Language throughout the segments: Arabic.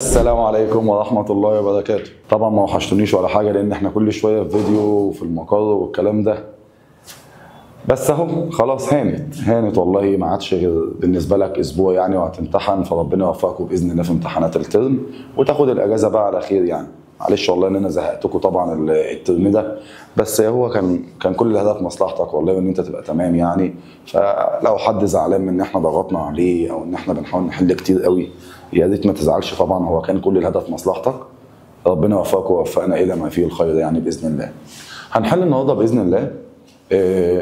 السلام عليكم ورحمة الله وبركاته. طبعا ما وحشتونيش ولا حاجة لأن احنا كل شوية في فيديو وفي المقر والكلام ده، بس اهو خلاص هانت والله. ما عادش غير بالنسبة لك أسبوع يعني وهتمتحن، فربنا يوفقكم بإذن الله في امتحانات الترم وتاخد الأجازة بقى على خير يعني. معلش والله إن أنا زهقتكم طبعا الترم ده، بس هو كان كل الهدف مصلحتك والله وإن أنت تبقى تمام يعني. فلو حد زعلان من إن احنا ضغطنا عليه أو إن احنا بنحاول نحل كتير قوي، يا ريت ما تزعلش. طبعا هو كان كل الهدف مصلحتك. ربنا يوفقك ويوفقنا الى ما فيه الخير يعني باذن الله. هنحل النهارده باذن الله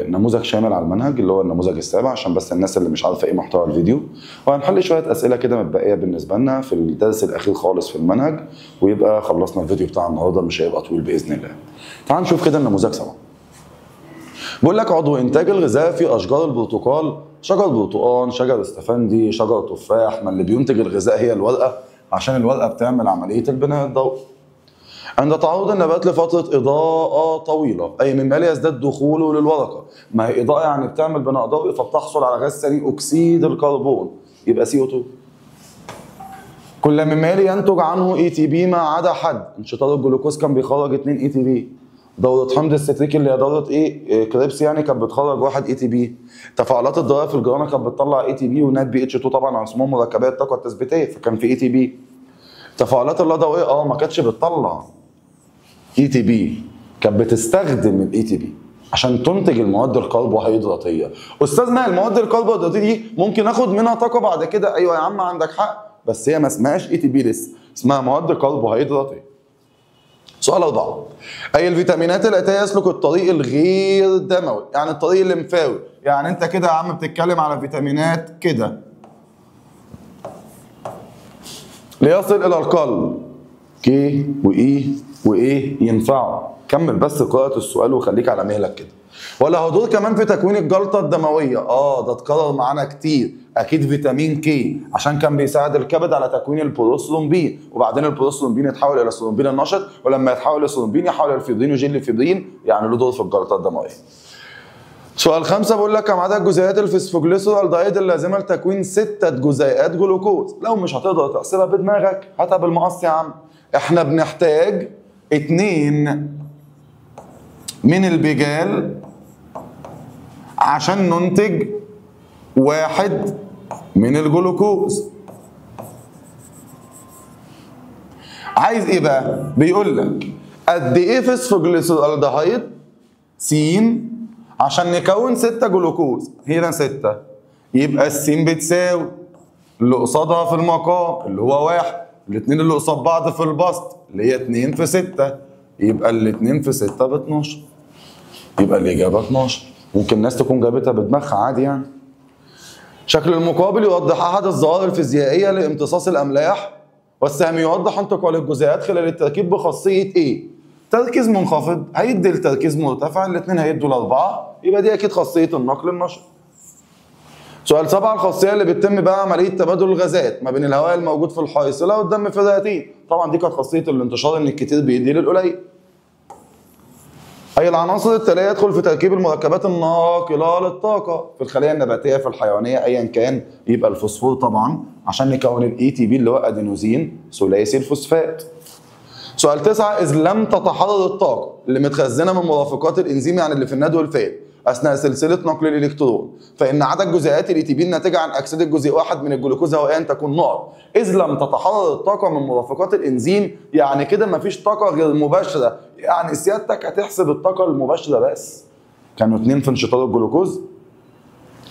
نموذج شامل على المنهج اللي هو النموذج السابع، عشان بس الناس اللي مش عارفه ايه محتوى الفيديو. وهنحل شويه اسئله كده متبقيه بالنسبه لنا في الدرس الاخير خالص في المنهج، ويبقى خلصنا الفيديو بتاع النهارده، مش هيبقى طويل باذن الله. تعال نشوف كده النموذج سوا. بيقول لك عضو انتاج الغذاء في اشجار البرتقال: شجر برتقال، شجر استفندي، شجر تفاح. ما اللي بينتج الغذاء هي الورقه، عشان الورقه بتعمل عمليه البناء الضوئي. عند تعرض النبات لفتره اضاءه طويله، اي مما لا يزداد دخوله للورقه. ما هي اضاءه يعني بتعمل بناء ضوئي، فبتحصل على غاز ثاني اكسيد الكربون، يبقى CO2. كل مما يلي ينتج عنه ATP ما عدا حد. انشطار الجلوكوز كان بيخرج 2 ATP. دورة حمض الستريك اللي هي دورة كريبس يعني كانت بتخرج 1 ATP. تفاعلات الضرائب في الجرانة كانت بتطلع ATP ونات BH2 طبعا، اسمهم مركبات الطاقة التثبيتية، فكان في ATP. تفاعلات اللا ضوئية ما كانتش بتطلع ATP، كانت بتستخدم ال ATP عشان تنتج المواد الكربوهيدراتية. أستاذ ما المواد الكربوهيدراتية دي ممكن آخد منها طاقة بعد كده؟ أيوه يا عم عندك حق، بس هي ما اسمهاش ATP لسه، اسمها مواد كربوهيدراتية. سؤال 4: أي الفيتامينات التي يسلك الطريق الغير دموي، يعني الطريق الليمفاوي. يعني أنت كده يا عم بتتكلم على فيتامينات كده ليصل إلى القلب. كي وإي وإيه ينفعوا. كمل بس قراءة السؤال وخليك على مهلك كده. ولا دور كمان في تكوين الجلطة الدموية. ده اتكرر معانا كتير. أكيد فيتامين كي عشان كان بيساعد الكبد على تكوين البروثرومبين، وبعدين البروثرومبين يتحول إلى ثرومبين النشط، ولما يتحول لثرومبين يحول إلى فيبرين وجيل الفيبرين، يعني له دور في الجلطة الدموية. سؤال 5 بيقول لك كم عدد جزيئات الفسفوجليسرالدهيد اللازمة لتكوين 6 جزيئات جلوكوز. لو مش هتقدر تحسبها بدماغك هاتها بالمقص يا عم. احنا بنحتاج 2 من البيجال عشان ننتج 1 من الجلوكوز. عايز ايه بقى؟ بيقول لك قد ايه فسفوجليسرالدهيد س عشان نكون 6 جلوكوز. هنا 6، يبقى السين بتساوي اللي قصادها في المقام اللي هو 1، الاثنين اللي قصاد بعض في البسط اللي هي 2 في 6، يبقى الاثنين في 6 ب 12. يبقى الإجابة 12. ممكن الناس تكون جابتها بدماغها عادي يعني. شكل المقابل يوضح أحد الظواهر الفيزيائية لامتصاص الأملاح، والسهم يوضح انتقال الجزيئات خلال التركيب بخاصية إيه؟ تركيز منخفض هيدي التركيز مرتفع، الاثنين هيدوا ل4، يبقى دي أكيد خاصية النقل النشط. سؤال 7: الخاصية اللي بتتم بقى عملية تبادل الغازات ما بين الهواء الموجود في الحيصلة والدم في الرئتين. طبعا دي كانت خاصية الانتشار، إن الكتير بيدي للقليل. أي العناصر التالية يدخل في تركيب المركبات الناقلة للطاقة في الخلية النباتية في الحيوانية أيا كان؟ يبقى الفوسفور طبعا عشان نكون ال ATP اللي هو أدينوزين ثلاثي الفوسفات. سؤال 9: إذ لم تتحرر الطاقة اللي متخزنة من مرافقات الإنزيم يعني اللي في الند والفات أثناء سلسلة نقل الإلكترون، فإن عدد جزيئات ال ATP الناتجة عن أكسدة جزيء واحد من الجلوكوز هوائيا تكون نقط. إذ لم تتحرر الطاقة من مرافقات الإنزيم، يعني كده مفيش طاقة غير مباشرة، يعني سيادتك هتحسب الطاقة المباشرة بس. كانوا 2 في انشطار الجلوكوز،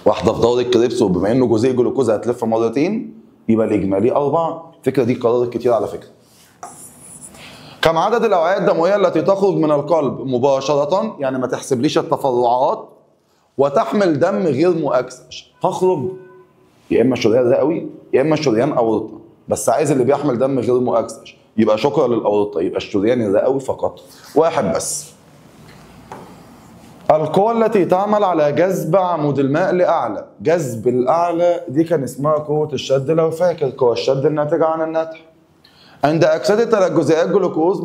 واحدة في دورة كريبس، وبما إنه جزيء جلوكوز هتلف مرتين يبقى الإجمالي 4. الفكرة دي اتكررت كتير على فكرة. كم عدد الأوعية الدموية التي تخرج من القلب مباشرة، يعني ما تحسبليش التفرعات، وتحمل دم غير مؤكسج؟ تخرج يا إما شريان رئوي يا إما شريان أورطة، بس عايز اللي بيحمل دم غير مؤكسج، يبقى شكرا للأورطة، يبقى الشريان الرئوي فقط، 1 بس. القوى التي تعمل على جذب عمود الماء لأعلى. جذب الأعلى دي كان اسمها قوة الشد، لو فاكر قوة الشد الناتجة عن النتح. عند أكسدة 3 جزيئات جلوكوز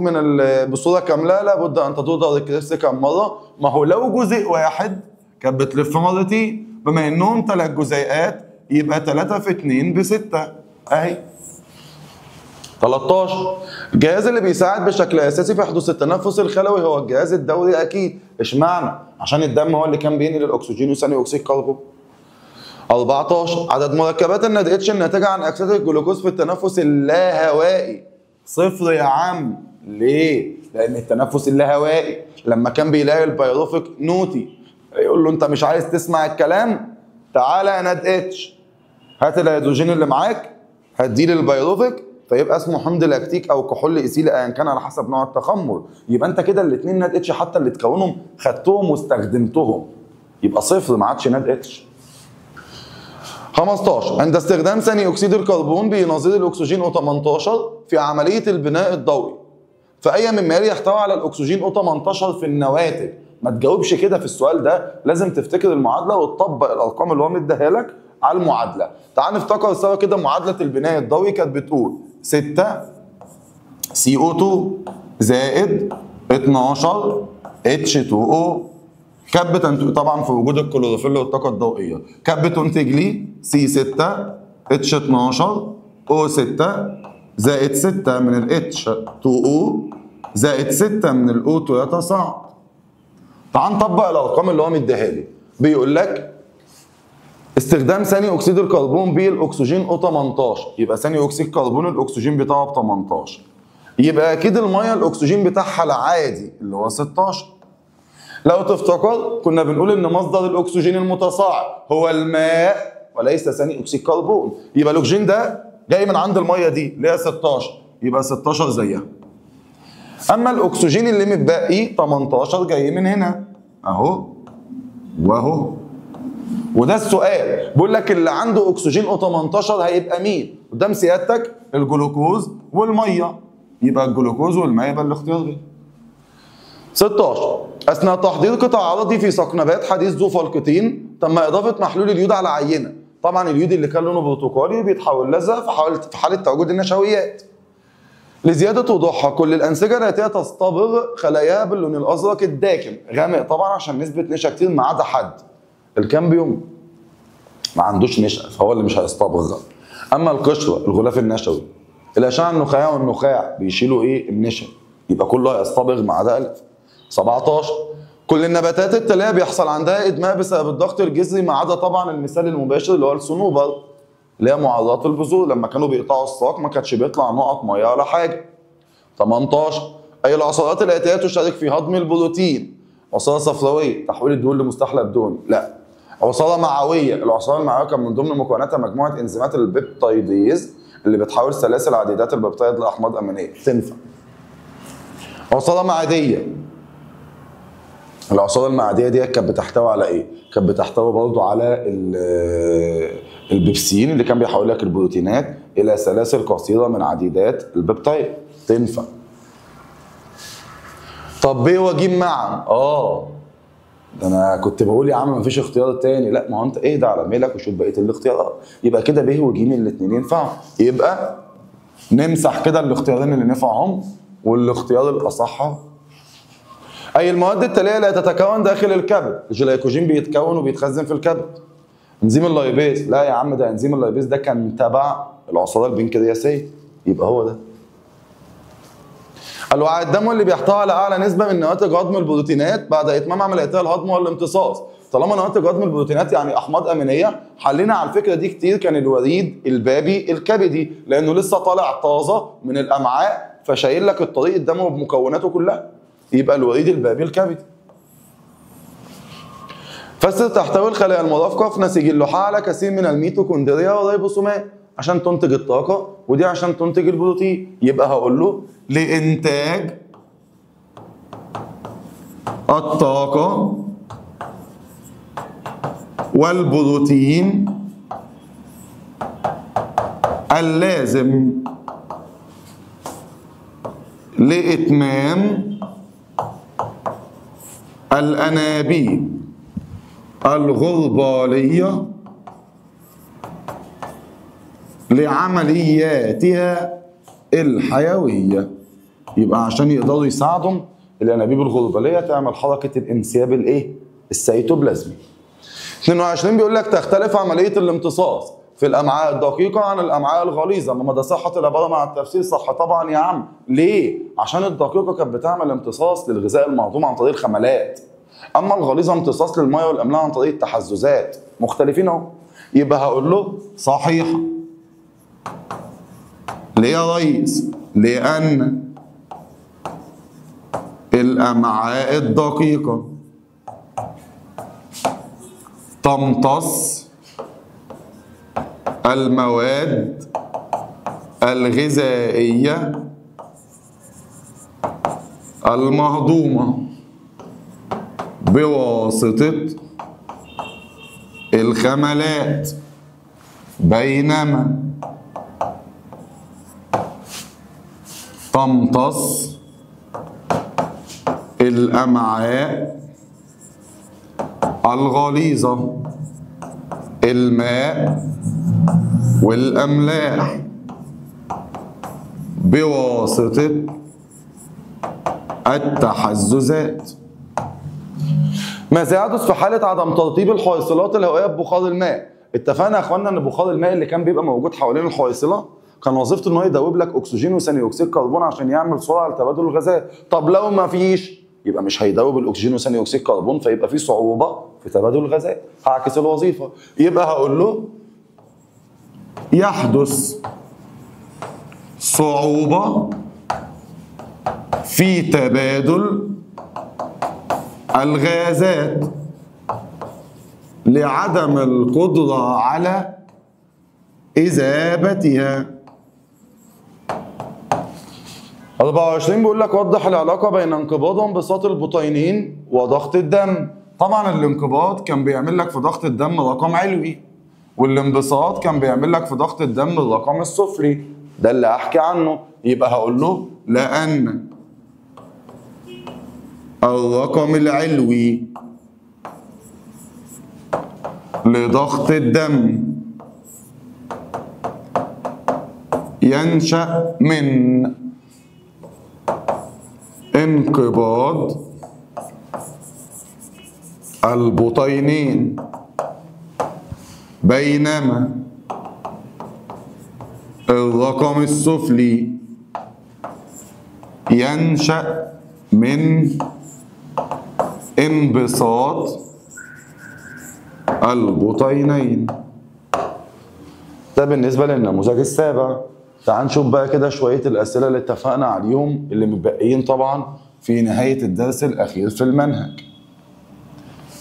بصورة كاملة لابد أن تدور دورة كريبس كم مرة؟ ما هو لو جزيء واحد كانت بتلف مرتين، بما إنهم 3 جزيئات يبقى 3 في 2 ب6 أهي. 13 الجهاز اللي بيساعد بشكل اساسي في حدوث التنفس الخلوي هو الجهاز الدوري اكيد. اشمعنى؟ عشان الدم هو اللي كان بينقل الاكسجين وثاني اكسيد الكربون. 14 عدد مركبات الناد اتش الناتجه عن اكسده الجلوكوز في التنفس اللاهوائي. صفر يا عم. ليه؟ لان التنفس اللاهوائي لما كان بيلاقي البيروفيك نوتي يقول له انت مش عايز تسمع الكلام؟ تعالى يا ناد اتش هات الهيدروجين اللي معاك هديه للبيروفيك فيبقى اسمه حمض لاكتيك او كحول ايثيلي ايا كان على حسب نوع التخمر. يبقى انت كده الاثنين ناد اتش حتى اللي تكونهم خدتهم واستخدمتهم، يبقى صفر ما عادش ناد اتش. 15 عند استخدام ثاني اكسيد الكربون بنظير الاكسجين O18 في عمليه البناء الضوئي فاي مما يلي يحتوي على الاكسجين O18 في النواتج. ما تجاوبش كده في السؤال ده، لازم تفتكر المعادله وتطبق الارقام اللي هو مديها لك على المعادله. تعال نفتكر سوا كده معادله البناء الضوئي كانت بتقول 6 CO2 زائد 12 H2O كانت طبعا في وجود الكلوروفيل والطاقه الضوئيه كانت بتنتج لي C6 H12 O6 زائد 6 من ال H2O زائد 6 من ال O2 يتصاعد. تعال نطبق الارقام اللي هو مديها لي. بيقول لك استخدام ثاني اكسيد الكربون بالاكسجين O18 يبقى ثاني اكسيد الكربون الاكسجين بتاعه ب 18 يبقى اكيد الميه الاكسجين بتاعها العادي اللي هو 16. لو تفتكر كنا بنقول ان مصدر الاكسجين المتصاعد هو الماء وليس ثاني اكسيد الكربون، يبقى الاكسجين ده جاي من عند الميه دي اللي هي 16 يبقى 16 زيها. اما الاكسجين اللي متبقي 18 جاي من هنا اهو واهو. وده السؤال بيقول لك اللي عنده اكسجين O18 هيبقى مين؟ قدام سيادتك الجلوكوز والميه يبقى الجلوكوز والميه يبقى الاختيار ده. 16 اثناء تحضير قطع عرضي في سقنبات حديث ذو فلقتين تم اضافه محلول اليود على عينه. طبعا اليود اللي كان لونه برتقالي بيتحول لازرق في حاله تواجد النشويات. لزياده وضوحها كل الانسجه الاتيه تصطبغ خلاياها باللون الازرق الداكن غامق طبعا عشان نسبه نشا كتير ما عدا حد. الكامبيوم ما عندوش نشا فهو اللي مش هيصطبغ. اما القشره الغلاف النشوي الاشعه النخاعيه والنخاع بيشيلوا ايه؟ النشا يبقى كله هيصطبغ ما عدا الف. 17 كل النباتات التاليه بيحصل عندها ادماء بسبب الضغط الجذري ما عدا طبعا المثال المباشر اللي هو الصنوبر اللي هي معرضات البذور لما كانوا بيقطعوا الساق ما كانش بيطلع نقط ميه ولا حاجه. 18 اي العصارات الاتيه تشارك في هضم البروتين. عصاره صفراويه تحويل الدهون لمستحلب دهني لا. عصاره معويه العصاره المعويه كان من ضمن مكوناتها مجموعه انزيمات البيبتايديز اللي بتحول سلاسل عديدات البيبتايد لاحماض امينيه تنفع. عصاره معديه العصاره المعديه دي كانت بتحتوي على ايه؟ كانت بتحتوي برضه على البيبسين اللي كان بيحول لك البروتينات الى سلاسل قصيره من عديدات البيبتايد تنفع. طب ب وج معا ده انا كنت بقول يا عم مفيش اختيار تاني، لا ما هو انت اهدى على ميلك وشوف بقيه الاختيارات. يبقى كده ب وج الاثنين ينفعوا، يبقى نمسح كده الاختيارين اللي نفعهم والاختيار الاصح. اي المواد التاليه لا تتكون داخل الكبد. الجلايكوجين بيتكون وبيتخزن في الكبد. انزيم اللايبيز لا يا عم ده انزيم اللايبيز ده كان تبع العصاره البنكرياسيه يبقى هو ده. الوعاء الدموي اللي بيحتوي على اعلى نسبه من نواتج هضم البروتينات بعد اتمام عمليتها الهضم والامتصاص. طالما نواتج هضم البروتينات يعني احماض امينيه حلينا على الفكره دي كتير كان الوريد البابي الكبدي لانه لسه طالع طازه من الامعاء فشايل لك الطريق الدموي بمكوناته كلها يبقى الوريد البابي الكبدي. فسر تحتوي الخلايا المرافقه في نسيج اللحاء على كثير من الميتوكوندريا والريبوسومات عشان تنتج الطاقه ودي عشان تنتج البروتين. يبقى هقول له لإنتاج الطاقة والبروتين اللازم لإتمام الأنابيب الغربالية لعملياتها الحيوية. يبقى عشان يقدروا يساعدوا الانابيب الغرباليه تعمل حركه الانسياب الايه؟ السيتوبلازمي. 22 بيقول لك تختلف عمليه الامتصاص في الامعاء الدقيقه عن الامعاء الغليظه. ما ده صحه العباره مع التفسير صح طبعا يا عم. ليه؟ عشان الدقيقه كانت بتعمل امتصاص للغذاء المهضوم عن طريق الخملات، اما الغليظه امتصاص للميه والاملاح عن طريق التحززات. مختلفين اهو. يبقى هقول له صحيحه. ليه يا ريس؟ لان الامعاء الدقيقه تمتص المواد الغذائية المهضومة بواسطة الخملات، بينما تمتص الأمعاء الغليظة الماء والأملاح بواسطة التحززات. ماذا يحدث في حالة عدم ترطيب الحويصلات الهوائية ببخار الماء؟ اتفقنا يا اخوانا ان بخار الماء اللي كان بيبقى موجود حوالين الحويصلة كان وظيفته ان هو يدوب لك اكسجين وثاني اكسيد كربون عشان يعمل سرعة لتبادل الغازات. طب لو ما فيش يبقى مش هيدوب الاكسجين وثاني اكسيد كربون، فيبقى في صعوبة في تبادل الغازات. هعكس الوظيفة. يبقى هقول له يحدث صعوبة في تبادل الغازات لعدم القدرة على إذابتها. 24 بيقول لك وضح العلاقة بين انقباض وانبساط البطينين وضغط الدم. طبعا الانقباض كان بيعمل لك في ضغط الدم رقم علوي، والانبساط كان بيعمل لك في ضغط الدم الرقم السفلي. ده اللي هحكي عنه. يبقى هقول له لأن الرقم العلوي لضغط الدم ينشأ من انقباض البطينين، بينما الرقم السفلي ينشأ من انبساط البطينين. ده بالنسبة للنموذج السابع. تعال نشوف بقى كده شوية الأسئلة اللي اتفقنا عليهم اللي متبقيين طبعا في نهاية الدرس الأخير في المنهج،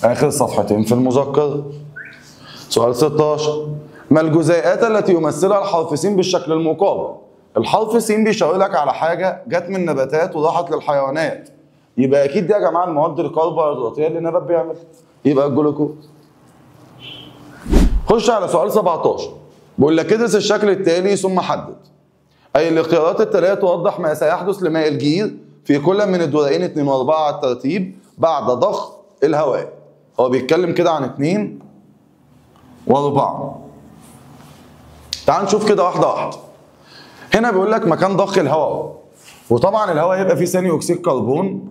آخر صفحتين في المذكرة. سؤال 16: ما الجزيئات التي يمثلها الحرف س بالشكل المقابل؟ الحرف س بيشاور لك على حاجة جت من نباتات وراحت للحيوانات، يبقى أكيد دي يا جماعة المواد الكربوهيدراتية اللي النبات بيعملها، يبقى الجلوكوز. خش على سؤال 17 بيقول لك ادرس الشكل التالي ثم حدد. أي الاختيارات التالية توضح ما سيحدث لماء الجير في كل من الدورين 2 و4 على الترتيب بعد ضخ الهواء. هو بيتكلم كده عن 2 و4. تعال نشوف كده واحدة واحدة. هنا بيقول لك مكان ضخ الهواء، وطبعا الهواء يبقى فيه ثاني أكسيد كربون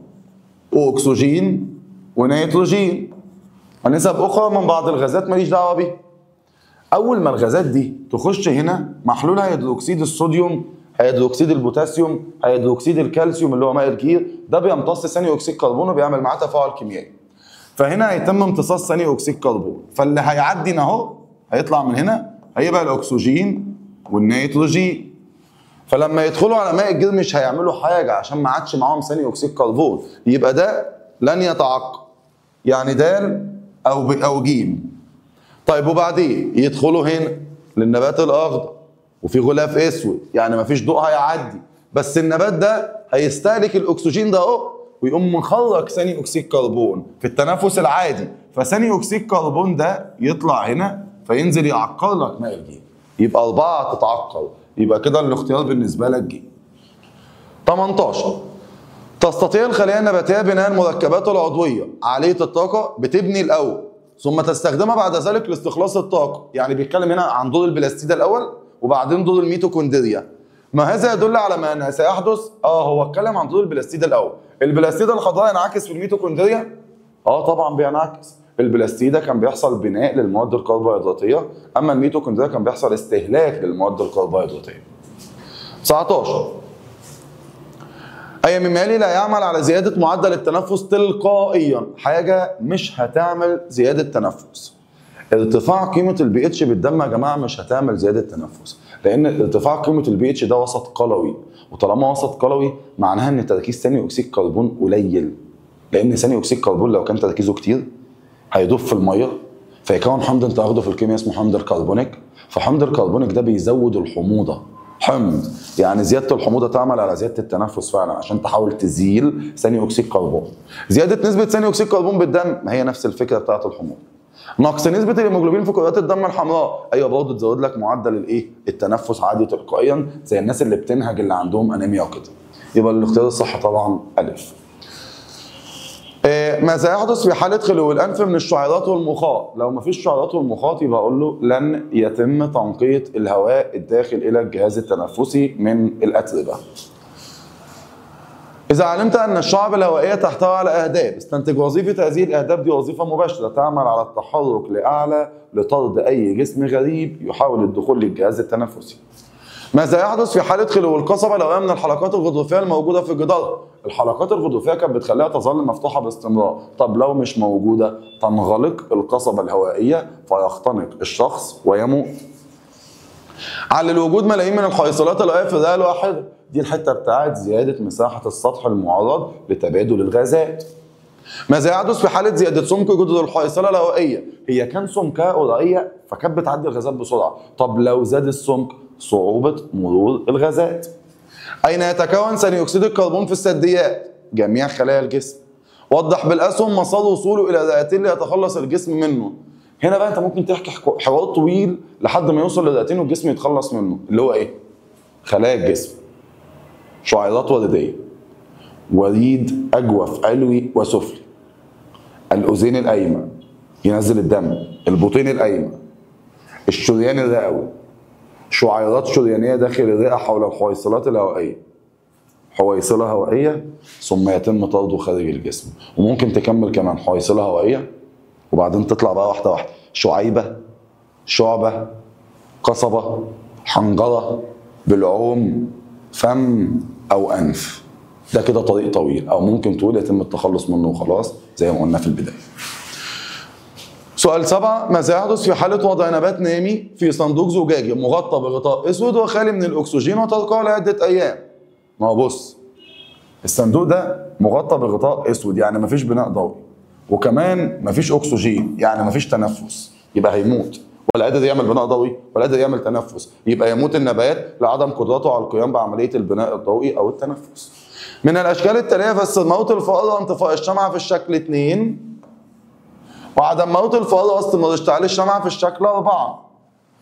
وأكسجين ونيتروجين ونسب أخرى من بعض الغازات ماليش دعوة بيها. أول ما الغازات دي تخش هنا محلول هيدروكسيد الصوديوم، هيدروكسيد البوتاسيوم، هيدروكسيد الكالسيوم اللي هو ماء الجير، ده بيمتص ثاني أكسيد كربون وبيعمل معاه تفاعل كيميائي. فهنا هيتم امتصاص ثاني أكسيد كربون، فاللي هيعدي هنا أهو هيطلع من هنا هيبقى الأكسجين والنيتروجين. فلما يدخلوا على ماء الجير مش هيعملوا حاجة عشان ما عادش معاهم ثاني أكسيد كربون، يبقى ده لن يتعقب، يعني د أو ج. طيب وبعدين يدخلوا هنا للنبات الأخضر وفي غلاف أسود، يعني مفيش ضوء هيعدي، بس النبات ده هيستهلك الأكسجين ده أهو ويقوم مخرج ثاني أكسيد كربون في التنفس العادي، فثاني أكسيد كربون ده يطلع هنا فينزل يعقر لك ماء الجير، يبقى 4 تتعقر، يبقى كده الاختيار بالنسبة لك ج. 18: تستطيع الخلايا النباتية بناء المركبات العضوية عالية الطاقة بتبني الأول ثم تستخدمها بعد ذلك لاستخلاص الطاقة. يعني بيتكلم هنا عن دور البلاستيد الأول وبعدين دور الميتوكوندريا. ما هذا يدل على ما سيحدث؟ هو اتكلم عن دور البلاستيد الأول. البلاستيد الخضراء ينعكس في الميتوكوندريا؟ طبعا بينعكس. البلاستيده كان بيحصل بناء للمواد الكربوهيدراتيه، اما الميتوكوندريا كان بيحصل استهلاك للمواد الكربوهيدراتيه. 19 أي مما لا يعمل على زيادة معدل التنفس تلقائيا، حاجة مش هتعمل زيادة تنفس. ارتفاع قيمة البي اتش بالدم يا جماعة مش هتعمل زيادة تنفس، لأن ارتفاع قيمة البي اتش ده وسط قلوي، وطالما وسط قلوي معناها إن تركيز ثاني أكسيد الكربون قليل، لأن ثاني أكسيد الكربون لو كان تركيزه كتير هيدوب في المية فيكون حمض أنت واخده في الكيمياء اسمه حمض الكربونيك، فحمض الكربونيك ده بيزود الحموضة. حمض يعني زياده الحموضه تعمل على زياده التنفس فعلا عشان تحاول تزيل ثاني اكسيد الكربون. زياده نسبه ثاني اكسيد الكربون بالدم ما هي نفس الفكره بتاعه الحموضه. نقص نسبه الهيموجلوبين في كرات الدم الحمراء، ايوه برضه تزود لك معدل التنفس عادي تلقائيا زي الناس اللي بتنهج اللي عندهم انيميا وكده. يبقى الاختيار الصح طبعا الف. ماذا يحدث في حالة خلو الأنف من الشعيرات والمخاط؟ لو مفيش شعيرات والمخاط يبقى أقول له لن يتم تنقية الهواء الداخل إلى الجهاز التنفسي من الأتربة. إذا علمت أن الشعب الهوائية تحتوي على أهداب، استنتج وظيفة هذه الأهداب دي وظيفة مباشرة تعمل على التحرك لأعلى لطرد أي جسم غريب يحاول الدخول للجهاز التنفسي. ماذا يحدث في حالة خلو القصبة لو هي من الحلقات الغضروفية الموجودة في الجدار؟ الحلقات الغضروفية كانت بتخليها تظل مفتوحة باستمرار، طب لو مش موجودة تنغلق القصبة الهوائية فيختنق الشخص ويموت. على الوجود ملايين من الحيصلات الهوائية في الرئة الواحدة، دي الحتة بتاعت زيادة مساحة السطح المعرض لتبادل الغازات. ماذا يحدث في حالة زيادة سمك جدر الحيصلة الهوائية؟ هي كان سمكها قرية فكانت بتعدي الغازات بسرعة، طب لو زاد السمك صعوبة مرور الغازات. أين يتكون ثاني أكسيد الكربون في الثدييات؟ جميع خلايا الجسم. وضح بالأسهم مسار وصوله إلى الرئتين ليتخلص الجسم منه. هنا بقى أنت ممكن تحكي حوار طويل لحد ما يوصل للرئتين والجسم يتخلص منه، اللي هو إيه؟ خلايا الجسم، شعيرات وردية، وريد أجوف علوي وسفلي، الأذين الأيمن ينزل الدم، البطين الأيمن، الشريان الرئوي، شعيرات شريانية داخل الرئة حول الحويصلات الهوائية، حويصلة هوائية ثم يتم طرده خارج الجسم. وممكن تكمل كمان حويصلة هوائية وبعدين تطلع بقى واحدة واحدة، شعيبة، شعبة، قصبة، حنجرة، بلعوم، فم أو أنف. ده كده طريق طويل، أو ممكن تقول يتم التخلص منه وخلاص زي ما قلنا في البداية. سؤال 7 ماذا يحدث في حالة وضع نبات نامي في صندوق زجاجي مغطى بغطاء اسود وخالي من الاكسجين وتركه لعدة ايام؟ ما هو بص، الصندوق ده مغطى بغطاء اسود يعني مفيش بناء ضوئي، وكمان مفيش اكسجين يعني مفيش تنفس، يبقى هيموت، ولا قادر يعمل بناء ضوئي ولا قادر يعمل تنفس، يبقى يموت النبات لعدم قدرته على القيام بعملية البناء الضوئي او التنفس. من الاشكال التالية فسر موت الفأر وانطفاء الشمعة في الشكل 2، وعدم موت الفار واستمرار اشتعال الشمعة في الشكل 4.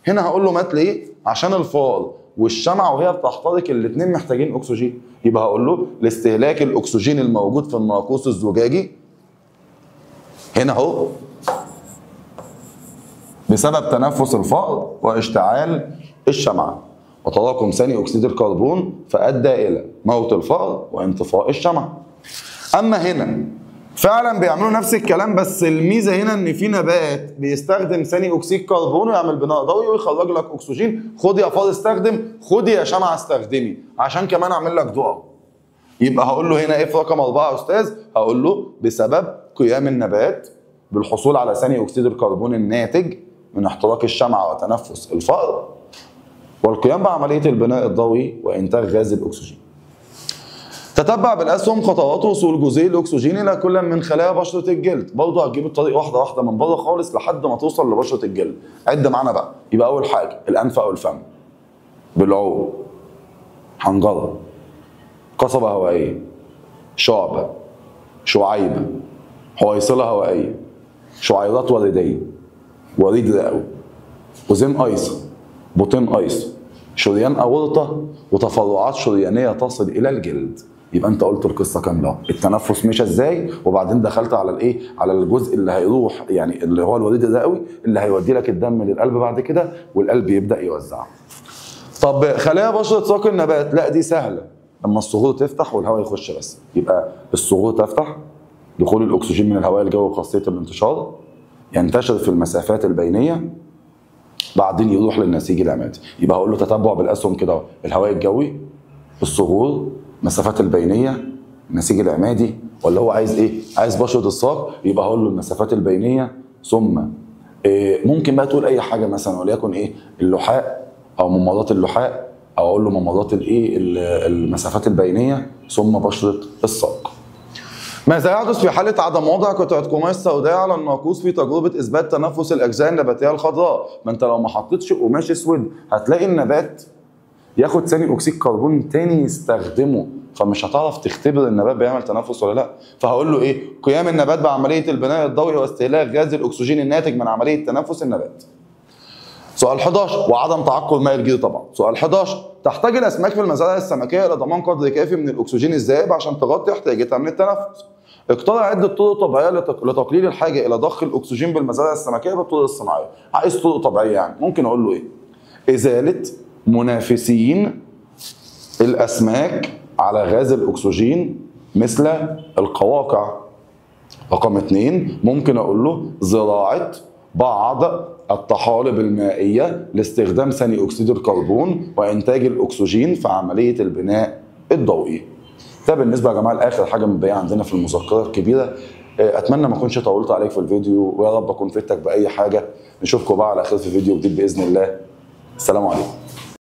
هنا هقول له مات ليه؟ عشان الفار والشمعة وهي بتحترق الاثنين محتاجين اكسجين، يبقى هقول له لاستهلاك الاكسجين الموجود في الناقوس الزجاجي هنا اهو بسبب تنفس الفار واشتعال الشمعة وتراكم ثاني اكسيد الكربون فادى الى موت الفار وانطفاء الشمعة. اما هنا فعلا بيعملوا نفس الكلام، بس الميزه هنا ان في نبات بيستخدم ثاني اكسيد كربون ويعمل بناء ضوئي ويخرج لك اكسجين. خد يا فار استخدم، خد يا شمعه استخدمي عشان كمان اعمل لك ضوء. يبقى هقول له هنا ايه في رقم 4 يا استاذ؟ هقول له بسبب قيام النبات بالحصول على ثاني اكسيد الكربون الناتج من احتراق الشمعه وتنفس الفار والقيام بعمليه البناء الضوئي وانتاج غاز الاكسجين. تتبع بالاسهم خطوات وصول جزيء الاكسجين الى كل من خلايا بشره الجلد. برضه هتجيب الطريق واحده واحده من بره خالص لحد ما توصل لبشره الجلد. عد معانا بقى. يبقى اول حاجه الانف او الفم، بلعوم، حنجره، قصبه هوائيه، شعبه، شعيبه، حويصله هوائيه، شعيرات ورديه، وريد رئوي، اذين ايسر، بطين ايسر، شريان اورطه، وتفرعات شريانيه تصل الى الجلد. يبقى انت قلت القصه كامله، التنفس مشى ازاي وبعدين دخلت على الايه؟ على الجزء اللي هيروح يعني اللي هو الوريد الرئوي اللي هيودي لك الدم للقلب بعد كده والقلب يبدا يوزعه. طب خلايا بشره ساق النبات، لا دي سهله، لما الصغور تفتح والهواء يخش بس. يبقى الصغور تفتح، دخول الاكسجين من الهواء الجوي وخاصيه الانتشار، ينتشر في المسافات البينيه بعدين يروح للنسيج العمادي. يبقى هقول له تتبع بالاسهم كده اهو: الهواء الجوي، الصخور، المسافات البينيه، النسيج العمادي. ولا هو عايز ايه؟ عايز بشره الساق، يبقى هقول له المسافات البينيه، ثم ممكن بقى تقول اي حاجه مثلا، وليكن ايه؟ اللحاء او ممرات اللحاء، او اقول له ممرات الايه؟ المسافات البينيه ثم بشره الساق. ماذا يحدث في حالة عدم وضع قطعة قماش سوداء على الناقوس في تجربة إثبات تنفس الأجزاء النباتية الخضراء؟ ما أنت لو ما حطيتش قماش أسود هتلاقي النبات ياخد ثاني أكسيد كربون تاني يستخدمه، فمش هتعرف تختبر النبات بيعمل تنفس ولا لا. فهقول له إيه؟ قيام النبات بعملية البناء الضوئي واستهلاك غاز الأكسجين الناتج من عملية تنفس النبات. سؤال 11: وعدم تعقل ماء الجير طبعا. سؤال 11: تحتاج الأسماك في المزارع السمكية إلى ضمان قدر كافي من الأكسجين الذائب عشان تغطي احتياجاتها من التنفس. اختار عدة طرق طبيعية لتقليل الحاجة إلى ضخ الأكسجين بالمزارع السمكية بالطرق الصناعية. عايز طرق طبيعية يعني، ممكن أقول له إيه؟ إزالة منافسين الأسماك على غاز الأكسجين مثل القواقع. رقم 2 ممكن أقول له زراعة بعض الطحالب المائية لاستخدام ثاني أكسيد الكربون وإنتاج الأكسجين في عملية البناء الضوئي. ده بالنسبه يا جماعه لاخر حاجه متبقيه عندنا في المذكره الكبيره. اتمنى ما اكونش طولت عليك في الفيديو، ويا رب اكون فدتك باي حاجه. نشوفكم بقى على خير في فيديو جديد باذن الله. السلام عليكم.